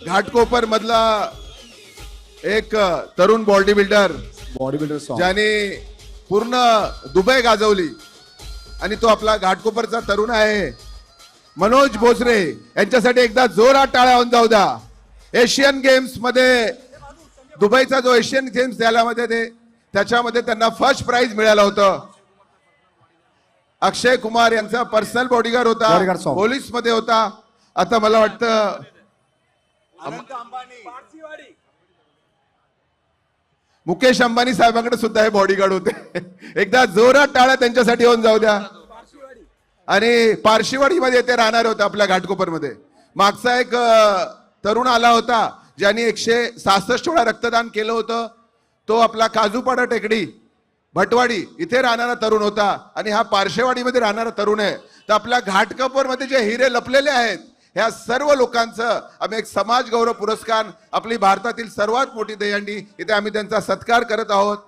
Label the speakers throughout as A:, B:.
A: घाटकोपर मधला एक तरुण बॉडी बिल्डर ज्याने पूर्ण दुबई गाजवली आणि तो आपला घाटकोपरचा तरुण आहे मनोज भोसरे यांच्यासाठी एकदा जोरात टाळ्या होऊन जाऊ द्या। एशियन गेम्स मध्ये दुबईचा जो एशियन गेम्स झाला मध्ये त्याच्यामध्ये त्यांना फर्स्ट प्राइज मिळालं होतं। अक्षय कुमार यांचा पर्सनल बॉडीगार्ड होता, पोलीस मध्ये होता। आता मला वाटतं मुकेश अंबानी साहेबांकडे सुद्धा हे बॉडीगार्ड होते। एकदा जोरात टाळ्या त्यांच्यासाठी होऊन जाऊ द्या। आणि पारशीवाडी मध्ये ते राहणार होते आपल्या घाटकोपर मध्ये। मागचा एक तरुण आला होता ज्यांनी 166 वेळा रक्तदान केलं होतं। तो आपला काजूपाडा टेकडी भटवाडी इथे राहणारा तरुण होता आणि हा पारशेवाडी मध्ये राहणारा तरुण आहे। तर आपल्या घाटकोपर मध्ये जे हिरे लपलेले आहेत ह्या सर्व लोकांचं आम्ही एक समाज गौरव पुरस्कार, आपली भारतातील सर्वात मोठी दहीहंडी, इथे आम्ही त्यांचा सत्कार करत आहोत।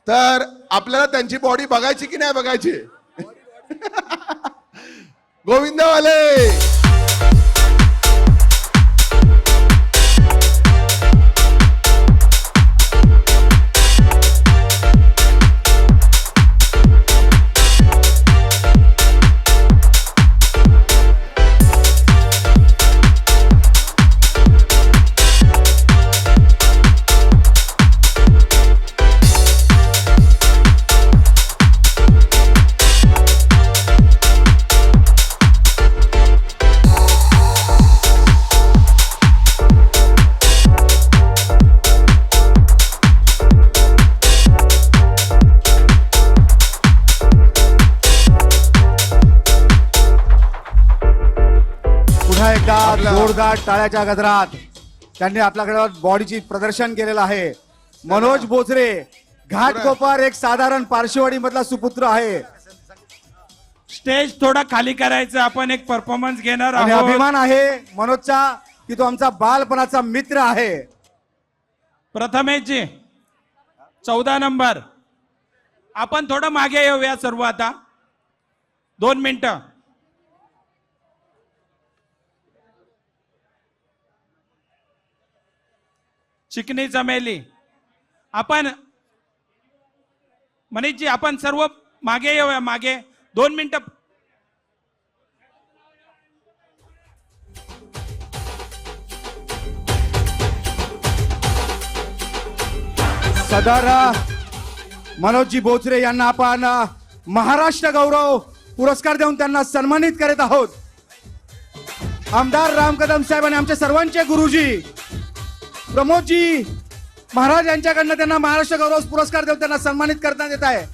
A: तर आपल्याला त्यांची बॉडी बघायची की नाही बघायची? गोविंदवाले
B: जोरदार टाळ्याच्या गजरात त्यांनी आपल्याकडे बॉडीची प्रदर्शन केलेलं आहे। मनोज भोसरे घाटकोपर एक साधारण पारशीवाडी मधला सुपुत्र आहे।
C: स्टेज थोडा खाली करायचं, आपण एक परफॉर्मन्स घेणार
B: आणि
C: आहोत।
B: अभिमान आहे मनोजचा की तो आमचा बालपणाचा मित्र आहे।
C: प्रथमेश जी 14 नंबर, आपण थोडं मागे येऊया सर्व आता 2 मिनिटं। चिकनी चमेली, आपण मनीषजी आपण सर्व मागे येऊया, मागे 2 मिनिटं।
B: सदर मनोजजी भोसरे यांना आपण महाराष्ट्र गौरव पुरस्कार देऊन त्यांना सन्मानित करत आहोत। आमदार राम कदम साहेब आणि आमच्या सर्वांचे गुरुजी प्रमोदजी महाराज यांच्याकडनं त्यांना महाराष्ट्र गौरव पुरस्कार देऊन त्यांना सन्मानित करण्यात येत आहे।